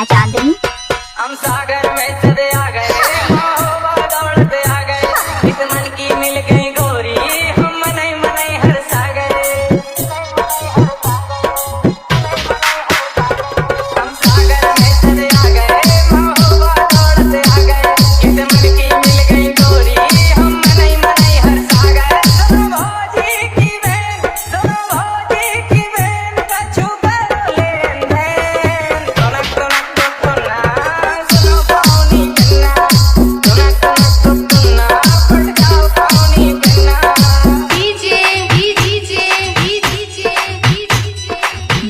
चांदनी हम सागर में चले आ गए, दौड़ते आ गए, इस मन की मिल गई गोरी, हम मनई मनई हर्षा गए। हम सागर में चले आ गए, दौड़ते आ गए, इस मन की मिल गई गोरी, हम मनई मनई हर्षा गए। सुनो भौजी की बहन, सुनो भौजी की बहन, कछु करो लेन देन। टुनक टुनक टुना, सुनो पानी बिना, टुनक टुनक टुना, फट जाओ पानी बिना।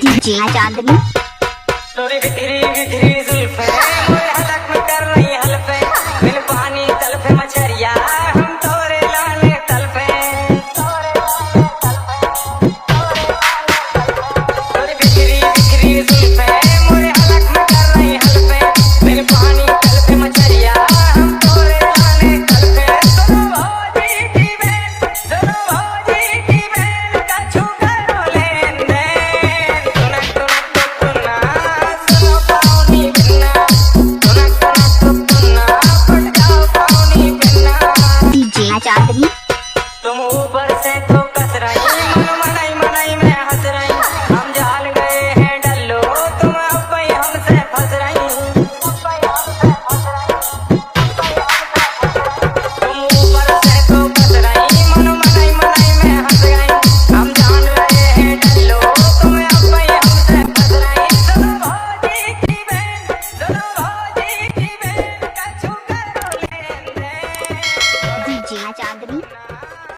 डीजे चांदनी तोरी बिखरी बिखरी जुल्फें